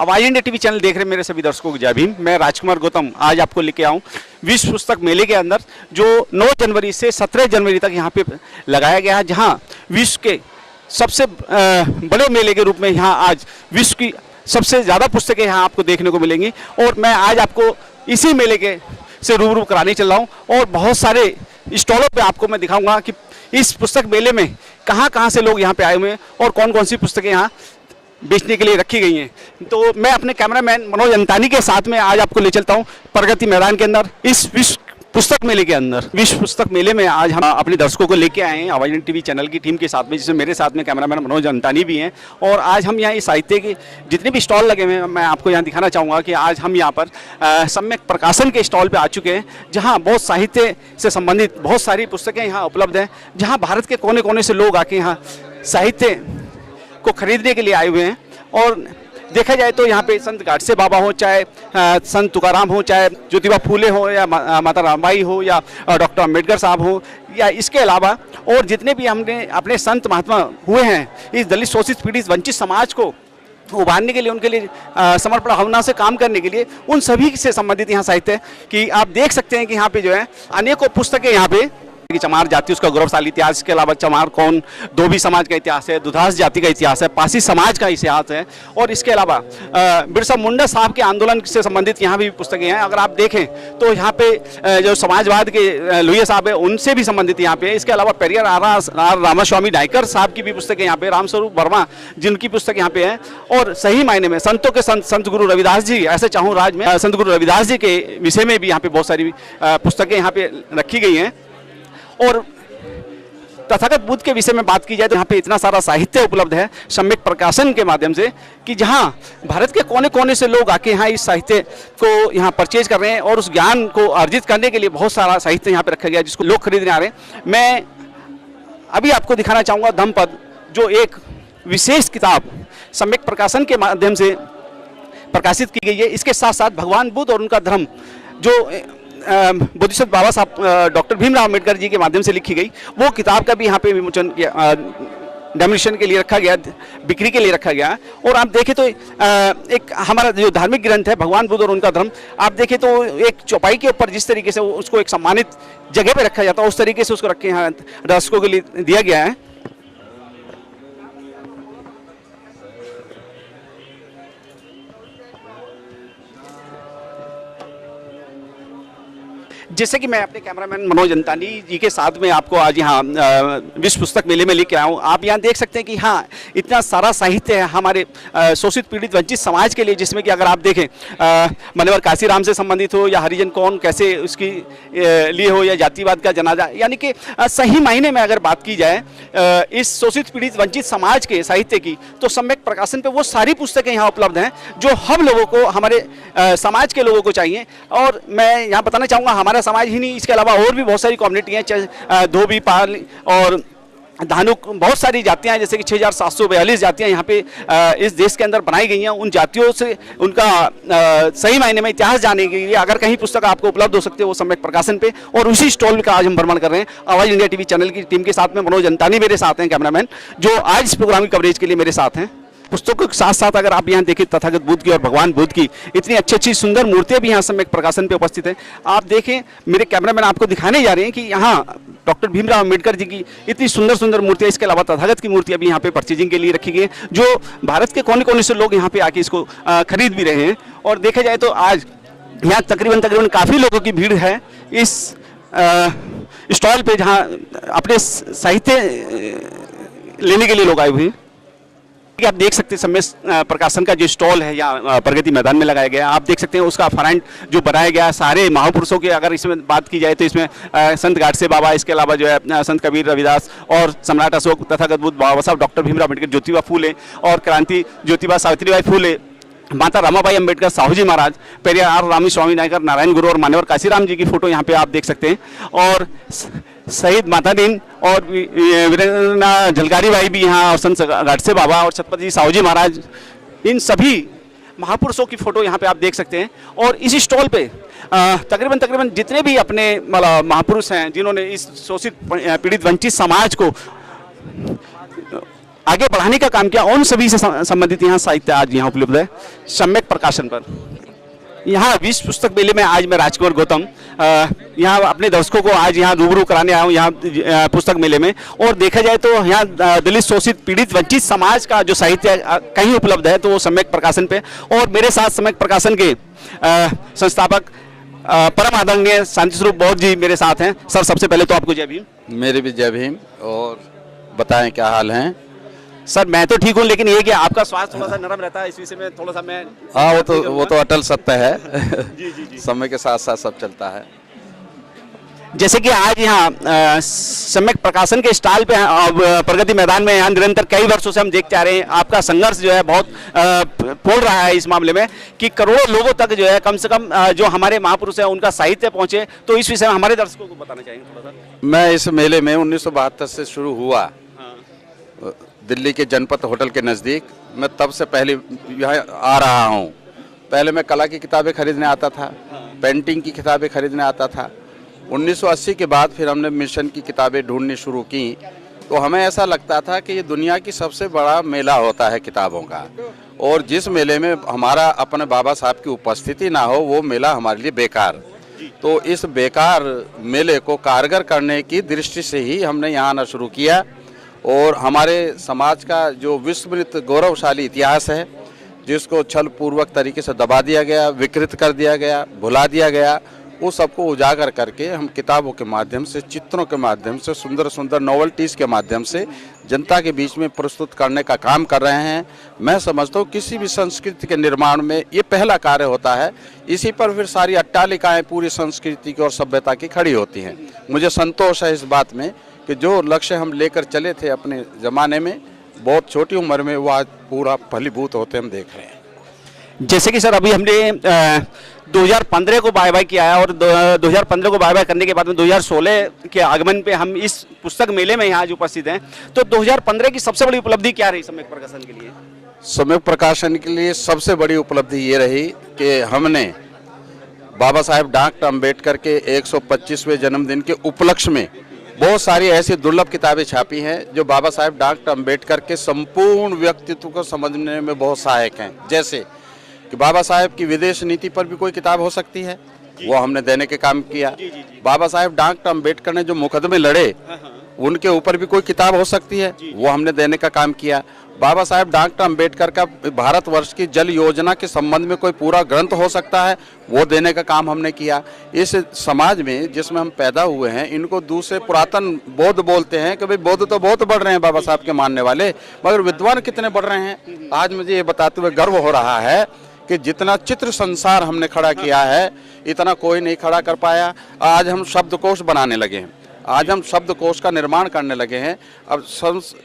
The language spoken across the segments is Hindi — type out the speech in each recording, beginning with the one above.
आवाज इंडिया टीवी चैनल देख रहे मेरे सभी दर्शकों को जय भीम। मैं राजकुमार गौतम आज आपको लेके आऊँ विश्व पुस्तक मेले के अंदर जो 9 जनवरी से 17 जनवरी तक यहाँ पे लगाया गया है, जहाँ विश्व के सबसे बड़े मेले के रूप में यहाँ आज विश्व की सबसे ज़्यादा पुस्तकें यहाँ आपको देखने को मिलेंगी। और मैं आज आपको इसी मेले के से रूबरू कराने चल रहा हूँ और बहुत सारे स्टॉलों पे आपको मैं दिखाऊंगा कि इस पुस्तक मेले में कहाँ से लोग यहाँ पे आए हुए हैं और कौन कौन सी पुस्तकें यहाँ बेचने के लिए रखी गई हैं। तो मैं अपने कैमरामैन मनोज अंतानी के साथ में आज आपको ले चलता हूँ प्रगति मैदान के अंदर इस विश्व पुस्तक मेले के अंदर। विश्व पुस्तक मेले में आज हम अपने दर्शकों को लेके आए हैं आवाज इंडिया टीवी चैनल की टीम के साथ में, जिसमें मेरे साथ में कैमरामैन मनोज अंतानी भी हैं। और आज हम यहाँ इस साहित्य के जितने भी स्टॉल लगे हुए हैं मैं आपको यहाँ दिखाना चाहूँगा कि आज हम यहाँ पर सम्यक प्रकाशन के स्टॉल पर आ चुके हैं, जहाँ बहुत साहित्य से संबंधित बहुत सारी पुस्तकें यहाँ उपलब्ध हैं, जहाँ भारत के कोने कोने से लोग आके यहाँ साहित्य को खरीदने के लिए आए हुए हैं। और देखा जाए तो यहाँ पे संत गाडसे बाबा हो, चाहे संत तुकाराम हो, चाहे ज्योतिबा फूले हो, या माता रामबाई हो, या डॉक्टर अम्बेडकर साहब हो, या इसके अलावा और जितने भी हमने अपने संत महात्मा हुए हैं इस दलित शोषित पीड़ित वंचित समाज को उभारने के लिए, उनके लिए समर्पण भावना से काम करने के लिए, उन सभी से संबंधित यहाँ साहित्य है कि आप देख सकते हैं कि यहाँ पे जो है अनेकों पुस्तकें यहाँ पे कि चमार जाति उसका गौरवशाली इतिहास के अलावा चमार कौन, धोबी समाज का इतिहास है, दुधास जाति का इतिहास है, पासी समाज का इतिहास है, और इसके अलावा बिरसा मुंडा साहब के आंदोलन से संबंधित यहाँ भी पुस्तकें हैं। अगर आप देखें तो यहाँ पे जो समाजवाद के लोहिया साहब है उनसे भी संबंधित यहाँ पे। इसके अलावा पेरियार आर रामास्वामी नायकर साहब की भी पुस्तकें यहाँ पे, रामस्वरूप वर्मा जिनकी पुस्तक यहाँ पे है। और सही मायने में संतों के संत गुरु रविदास जी, ऐसे चाहूँ राज में संत गुरु रविदास जी के विषय में भी यहाँ पे बहुत सारी पुस्तकें यहाँ पे रखी गई हैं। और तथागत बुद्ध के विषय में बात की जाए तो यहाँ पे इतना सारा साहित्य उपलब्ध है सम्यक प्रकाशन के माध्यम से कि जहाँ भारत के कोने कोने से लोग आके यहाँ इस साहित्य को यहाँ परचेज कर रहे हैं और उस ज्ञान को अर्जित करने के लिए बहुत सारा साहित्य यहाँ पे रखा गया जिसको लोग खरीदने आ रहे हैं। मैं अभी आपको दिखाना चाहूँगा धम्मपद, जो एक विशेष किताब सम्यक प्रकाशन के माध्यम से प्रकाशित की गई है। इसके साथ साथ भगवान बुद्ध और उनका धर्म जो बोधिसत्व बाबा साहब डॉक्टर भीमराव अम्बेडकर जी के माध्यम से लिखी गई, वो किताब का भी यहाँ पे विमोचन डेमोनेशन के लिए रखा गया, बिक्री के लिए रखा गया। और आप देखें तो एक हमारा जो धार्मिक ग्रंथ है भगवान बुद्ध और उनका धर्म, आप देखें तो एक चौपाई के ऊपर जिस तरीके से उसको एक सम्मानित जगह पे रखा जाता है उस तरीके से उसको रख के यहाँ दर्शकों के लिए दिया गया है। जैसे कि मैं अपने कैमरामैन मनोज अंतानी जी के साथ में आपको आज यहाँ विश्व पुस्तक मेले में लेके आया हूँ। आप यहाँ देख सकते हैं कि हाँ इतना सारा साहित्य है हमारे शोषित पीड़ित वंचित समाज के लिए, जिसमें कि अगर आप देखें मान्यवर काशीराम से संबंधित हो, या हरिजन कौन कैसे उसकी लिए हो, या जातिवाद का जनाजा, यानी कि सही मायने में अगर बात की जाए इस शोषित पीड़ित वंचित समाज के साहित्य की, तो सम्यक प्रकाशन पर वो सारी पुस्तकें यहाँ उपलब्ध हैं जो हम लोगों को, हमारे समाज के लोगों को चाहिए। और मैं यहाँ बताना चाहूँगा हमारा समाज ही नहीं, इसके अलावा और भी बहुत सारी कम्युनिटी हैं, धोबी पाल और धानुक, बहुत सारी जातियां हैं, जैसे कि 6742 जातियां यहाँ पे इस देश के अंदर बनाई गई हैं। उन जातियों से उनका सही मायने में इतिहास जानने के लिए अगर कहीं पुस्तक आपको उपलब्ध हो सकती है वो सम्यक प्रकाशन पे, और उसी स्टॉल का आज हम भ्रमण कर रहे हैं। आवाज इंडिया टीवी चैनल की टीम के साथ में मनोज अंतानी मेरे साथ हैं कैमरामैन, जो आज इस प्रोग्राम की कवरेज के लिए मेरे साथ हैं। पुस्तकों के साथ साथ अगर आप यहाँ देखें तथागत बुद्ध की और भगवान बुद्ध की इतनी अच्छी अच्छी सुंदर मूर्तियाँ भी यहाँ सम्यक प्रकाशन पे उपस्थित हैं। आप देखें, मेरे कैमरामैन आपको दिखाने जा रहे हैं कि यहाँ डॉक्टर भीमराव अम्बेडकर जी की इतनी सुंदर सुंदर मूर्तियाँ, इसके अलावा तथागत की मूर्तियाँ भी यहाँ पे परचेजिंग के लिए रखी गई हैं, जो भारत के कोने कोने से लोग यहाँ पे आके इसको खरीद भी रहे हैं। और देखा जाए तो आज यहाँ तकरीबन काफ़ी लोगों की भीड़ है इस स्टॉल पे, जहाँ अपने साहित्य लेने के लिए लोग आए हुए हैं। आप देख सकते हैं सम्यक प्रकाशन का जो स्टॉल है यहाँ प्रगति मैदान में लगाया गया है। आप देख सकते हैं उसका फ्रंट जो बनाया गया है सारे महापुरुषों के, अगर इसमें बात की जाए तो इसमें संत गाडसे बाबा, इसके अलावा जो है संत कबीर रविदास और सम्राट अशोक, तथागत बुद्ध बाबा साहब डॉक्टर भीमराव अम्बेडकर, ज्योतिबा फूले और क्रांति ज्योतिबा सावित्रीबाई फूले, माता रमाबाई अम्बेडकर, साहू जी महाराज, पेरियार आर रामास्वामी नायकर, नारायण गुरु और मान्यवर काशीराम जी की फोटो यहाँ पे आप देख सकते हैं। और शहीद माता दीन और वीरेंद्र झलकारी बाई भी यहाँ, और संत गाडसे बाबा और छत्रपति साहू जी महाराज, इन सभी महापुरुषों की फोटो यहाँ पे आप देख सकते हैं। और इस स्टॉल पे तकरीबन जितने भी अपने महापुरुष हैं जिन्होंने इस शोषित पीड़ित वंचित समाज को आगे बढ़ाने का काम किया। उन सभी से संबंधित यहाँ साहित्य आज यहाँ उपलब्ध है सम्यक प्रकाशन पर। यहाँ विश्व पुस्तक मेले में आज मैं राजकुमार गौतम यहाँ अपने दर्शकों को आज यहाँ रूबरू कराने आया हूँ यहाँ पुस्तक मेले में। और देखा जाए तो यहाँ दलित शोषित पीड़ित वंचित समाज का जो साहित्य कहीं उपलब्ध है तो वो सम्यक प्रकाशन पे। और मेरे साथ सम्यक प्रकाशन के संस्थापक परम आदरणीय शांति स्वरूप बौद्ध जी मेरे साथ हैं। सर सबसे पहले तो आपको जय भीम। मेरे भी जय भीम। और बताएं क्या हाल है? सर मैं तो ठीक हूँ, लेकिन ये कि आपका स्वास्थ्य थोड़ा सा नरम रहता है, इस विषय में थोड़ा सा मैं हाँ वो तो अटल सत्य है। जी जी जी। समय के साथ साथ सब चलता है। जैसे कि आज यहाँ सम्यक प्रकाशन के स्टॉल पे प्रगति मैदान में यहाँ निरंतर कई वर्षों से हम देखते आ रहे हैं आपका संघर्ष जो है बहुत बोल रहा है इस मामले में कि करोड़ों लोगों तक जो है कम से कम जो हमारे महापुरुष हैं उनका साहित्य पहुंचे। तो इस विषय में हमारे दर्शकों को बताना चाहेंगे थोड़ा सा। मैं इस मेले में 1972 से शुरू हुआ, दिल्ली के जनपथ होटल के नज़दीक। मैं तब से पहले यहाँ आ रहा हूँ। पहले मैं कला की किताबें खरीदने आता था, पेंटिंग की किताबें खरीदने आता था। 1980 के बाद फिर हमने मिशन की किताबें ढूंढनी शुरू की। तो हमें ऐसा लगता था कि ये दुनिया की सबसे बड़ा मेला होता है किताबों का, और जिस मेले में हमारा अपने बाबा साहब की उपस्थिति ना हो वो मेला हमारे लिए बेकार। तो इस बेकार मेले को कारगर करने की दृष्टि से ही हमने यहाँ आना शुरू किया। और हमारे समाज का जो विस्मृत गौरवशाली इतिहास है जिसको छल पूर्वक तरीके से दबा दिया गया, विकृत कर दिया गया, भुला दिया गया, वो सबको उजागर करके हम किताबों के माध्यम से, चित्रों के माध्यम से, सुंदर सुंदर नॉवेल्टीज़ के माध्यम से जनता के बीच में प्रस्तुत करने का काम कर रहे हैं। मैं समझता हूँ किसी भी संस्कृति के निर्माण में ये पहला कार्य होता है। इसी पर फिर सारी अट्टालिकाएँ पूरी संस्कृति की और सभ्यता की खड़ी होती हैं। मुझे संतोष है इस बात में कि जो लक्ष्य हम लेकर चले थे अपने ज़माने में बहुत छोटी उम्र में, वो आज पूरा फलीभूत होते हम देख रहे हैं। जैसे कि सर अभी हमने 2015 को बाय बाय किया है और 2015 को बाय बाय करने के बाद में 2016 के आगमन पे हम इस पुस्तक मेले में यहाँ आज उपस्थित हैं। तो 2015 की सबसे बड़ी उपलब्धि क्या रही सम्यक प्रकाशन के लिए? सम्यक प्रकाशन के लिए सबसे बड़ी उपलब्धि ये रही कि हमने बाबा साहेब डॉक्टर अम्बेडकर के 125वें जन्मदिन के उपलक्ष्य में बहुत सारी ऐसी दुर्लभ किताबें छापी हैं जो बाबा साहेब डॉक्टर अम्बेडकर के संपूर्ण व्यक्तित्व को समझने में बहुत सहायक हैं। जैसे कि बाबा साहेब की विदेश नीति पर भी कोई किताब हो सकती है, वो हमने देने के काम किया। बाबा साहेब डॉक्टर अम्बेडकर ने जो मुकदमे लड़े उनके ऊपर भी कोई किताब हो सकती है, वो हमने देने का काम किया। बाबा साहेब डॉक्टर अम्बेडकर का भारतवर्ष की जल योजना के संबंध में कोई पूरा ग्रंथ हो सकता है, वो देने का काम हमने किया। इस समाज में जिसमें हम पैदा हुए हैं, इनको दूसरे पुरातन बौद्ध बोलते हैं कि भाई बौद्ध तो बहुत बढ़ रहे हैं बाबा साहब के मानने वाले, मगर विद्वान कितने बढ़ रहे हैं। आज मुझे ये बताते हुए गर्व हो रहा है कि जितना चित्र संसार हमने खड़ा किया है इतना कोई नहीं खड़ा कर पाया। आज हम शब्दकोश बनाने लगे हैं, आज हम शब्दकोश का निर्माण करने लगे हैं। अब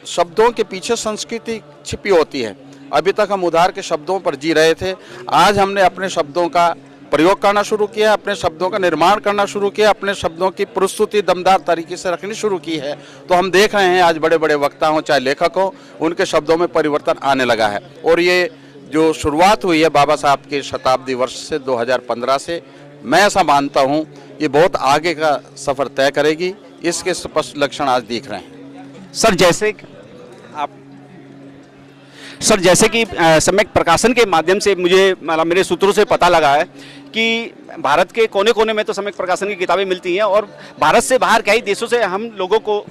शब्दों के पीछे संस्कृति छिपी होती है। अभी तक हम उधार के शब्दों पर जी रहे थे, आज हमने अपने शब्दों का प्रयोग करना शुरू किया, अपने शब्दों का निर्माण करना शुरू किया, अपने शब्दों की प्रस्तुति दमदार तरीके से रखनी शुरू की है। तो हम देख रहे हैं आज बड़े बड़े वक्ता हों चाहे लेखक हों, उनके शब्दों में परिवर्तन आने लगा है। और ये जो शुरुआत हुई है बाबा साहब के शताब्दी वर्ष से 2015 से, मैं ऐसा मानता हूँ ये बहुत आगे का सफ़र तय करेगी। इसके स्पष्ट लक्षण आज दिख रहे हैं। सर जैसे कि सम्यक प्रकाशन के माध्यम से मुझे मेरे सूत्रों से पता लगा है कि भारत के कोने कोने में तो सम्यक प्रकाशन की किताबें मिलती हैं और भारत से बाहर कई देशों से हम लोगों को,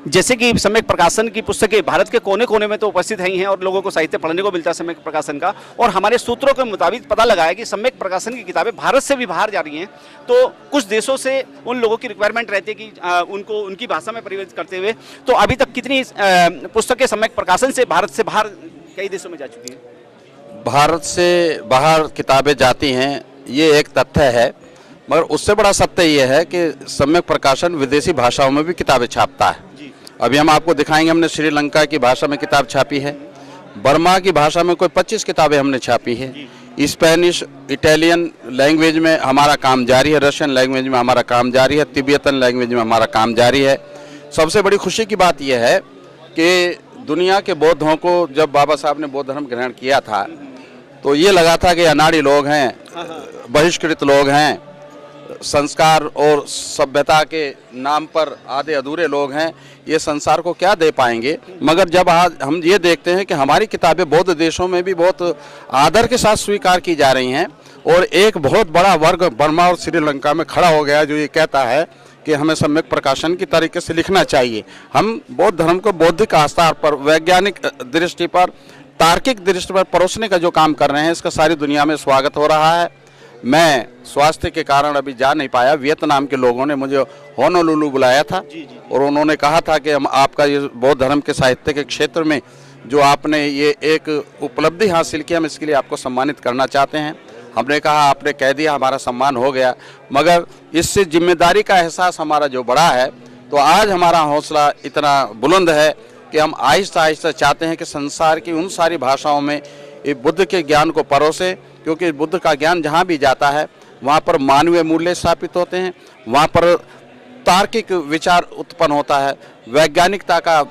जैसे कि सम्यक प्रकाशन की पुस्तकें भारत के कोने कोने में तो उपस्थित ही हैं और लोगों को साहित्य पढ़ने को मिलता है सम्यक प्रकाशन का। और हमारे सूत्रों के मुताबिक पता लगा है कि सम्यक प्रकाशन की किताबें भारत से भी बाहर जा रही हैं। तो कुछ देशों से उन लोगों की रिक्वायरमेंट रहती है कि उनको उनकी भाषा में परिवर्तित करते हुए। तो अभी तक कितनी पुस्तकें सम्यक प्रकाशन से बाहर कई देशों में जा चुकी हैं? भारत से बाहर किताबें जाती हैं ये एक तथ्य है, मगर उससे बड़ा सत्य ये है कि सम्यक प्रकाशन विदेशी भाषाओं में भी किताबें छापता है। अभी हम आपको दिखाएंगे, हमने श्रीलंका की भाषा में किताब छापी है, बर्मा की भाषा में कोई 25 किताबें हमने छापी है, स्पेनिश, इटालियन लैंग्वेज में हमारा काम जारी है, रशियन लैंग्वेज में हमारा काम जारी है, तिब्बतन लैंग्वेज में हमारा काम जारी है। सबसे बड़ी खुशी की बात यह है कि दुनिया के बौद्धों को जब बाबा साहब ने बौद्ध धर्म ग्रहण किया था तो ये लगा था कि अनाड़ी लोग हैं, बहिष्कृत लोग हैं, संस्कार और सभ्यता के नाम पर आधे अधूरे लोग हैं, ये संसार को क्या दे पाएंगे। मगर जब आज हम ये देखते हैं कि हमारी किताबें बौद्ध देशों में भी बहुत आदर के साथ स्वीकार की जा रही हैं, और एक बहुत बड़ा वर्ग बर्मा और श्रीलंका में खड़ा हो गया जो ये कहता है कि हमें सम्यक प्रकाशन की तरीके से लिखना चाहिए। हम बौद्ध धर्म को बौद्धिक आस्था पर, वैज्ञानिक दृष्टि पर, तार्किक दृष्टि पर परोसने का जो काम कर रहे हैं, इसका सारी दुनिया में स्वागत हो रहा है। मैं स्वास्थ्य के कारण अभी जा नहीं पाया। वियतनाम के लोगों ने मुझे होनोलुलु बुलाया था और उन्होंने कहा था कि हम आपका ये बौद्ध धर्म के साहित्य के क्षेत्र में जो आपने ये एक उपलब्धि हासिल की, हम इसके लिए आपको सम्मानित करना चाहते हैं। हमने कहा आपने कह दिया, हमारा सम्मान हो गया, मगर इससे जिम्मेदारी का एहसास हमारा जो बड़ा है, तो आज हमारा हौसला इतना बुलंद है कि हम आहिस्ता आहिस्ता चाहते हैं कि संसार की उन सारी भाषाओं में ये बुद्ध के ज्ञान को परोसे, क्योंकि बुद्ध का ज्ञान जहाँ भी जाता है वहाँ पर मानवीय मूल्य स्थापित होते हैं, वहाँ पर तार्किक विचार उत्पन्न होता है, वैज्ञानिकता का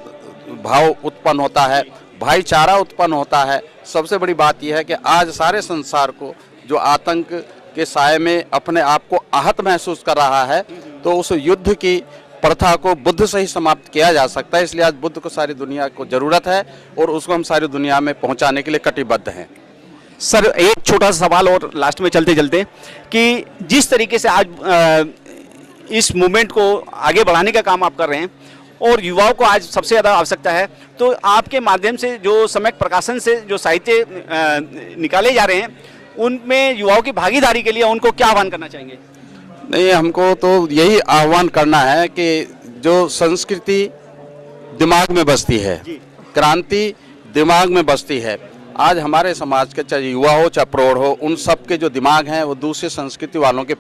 भाव उत्पन्न होता है, भाईचारा उत्पन्न होता है। सबसे बड़ी बात यह है कि आज सारे संसार को जो आतंक के साए में अपने आप को आहत महसूस कर रहा है, तो उस युद्ध की प्रथा को बुद्ध से ही समाप्त किया जा सकता है। इसलिए आज बुद्ध को सारी दुनिया को ज़रूरत है और उसको हम सारी दुनिया में पहुंचाने के लिए कटिबद्ध हैं। सर, एक छोटा सा सवाल और लास्ट में चलते चलते, कि जिस तरीके से आज इस मूवमेंट को आगे बढ़ाने का काम आप कर रहे हैं और युवाओं को आज सबसे ज़्यादा आवश्यकता है, तो आपके माध्यम से जो सम्यक प्रकाशन से जो साहित्य निकाले जा रहे हैं, उनमें युवाओं की भागीदारी के लिए उनको क्या आह्वान करना चाहेंगे? नहीं, हमको तो यही आह्वान करना है कि जो संस्कृति दिमाग में बसती है, क्रांति दिमाग में बसती है। आज हमारे समाज के चाहे युवा हो चाहे प्रौढ़ हो, उन सब के जो दिमाग हैं वो दूसरी संस्कृति वालों के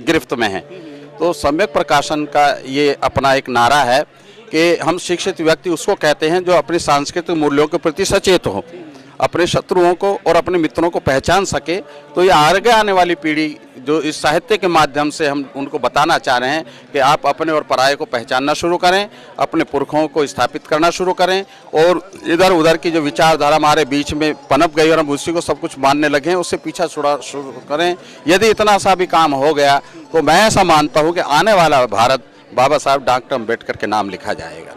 गिरफ्त में हैं। तो सम्यक प्रकाशन का ये अपना एक नारा है कि हम शिक्षित व्यक्ति उसको कहते हैं जो अपने सांस्कृतिक मूल्यों के प्रति सचेत हो, अपने शत्रुओं को और अपने मित्रों को पहचान सके। तो ये आगे आने वाली पीढ़ी जो इस साहित्य के माध्यम से हम उनको बताना चाह रहे हैं कि आप अपने और पराये को पहचानना शुरू करें, अपने पुरखों को स्थापित करना शुरू करें, और इधर उधर की जो विचारधारा हमारे बीच में पनप गई और हम उसी को सब कुछ मानने लगे हैं, उससे पीछा छुड़ा शुरू करें। यदि इतना सा भी काम हो गया तो मैं ऐसा मानता हूँ कि आने वाला भारत बाबा साहब डॉक्टर अम्बेडकर के नाम लिखा जाएगा।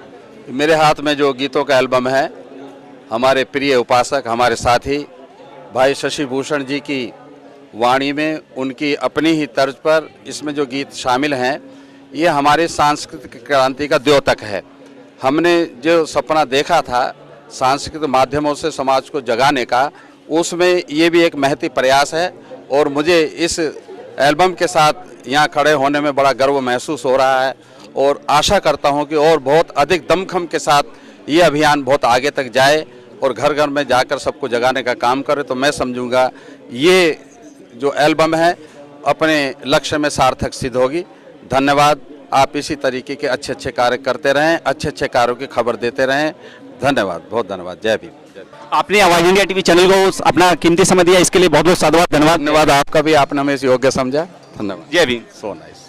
मेरे हाथ में जो गीतों का एल्बम है, हमारे प्रिय उपासक, हमारे साथी भाई शशि भूषण जी की वाणी में उनकी अपनी ही तर्ज पर इसमें जो गीत शामिल हैं, ये हमारे सांस्कृतिक क्रांति का द्योतक है। हमने जो सपना देखा था सांस्कृतिक माध्यमों से समाज को जगाने का, उसमें ये भी एक महती प्रयास है। और मुझे इस एल्बम के साथ यहाँ खड़े होने में बड़ा गर्व महसूस हो रहा है और आशा करता हूँ कि और बहुत अधिक दमखम के साथ ये अभियान बहुत आगे तक जाए और घर घर में जाकर सबको जगाने का काम करे। तो मैं समझूंगा ये जो एल्बम है अपने लक्ष्य में सार्थक सिद्ध होगी। धन्यवाद। आप इसी तरीके के अच्छे अच्छे कार्य करते रहें, अच्छे अच्छे कार्यों की खबर देते रहें। धन्यवाद, बहुत धन्यवाद। जय भीम। आपने आवाज इंडिया टीवी चैनल को अपना कीमती समय दिया, इसके लिए बहुत बहुत साधुवाद। धन्यवाद। धन्यवाद आपका भी, आपने हमें इस योग्य समझा। धन्यवाद। जय भीम। So nice.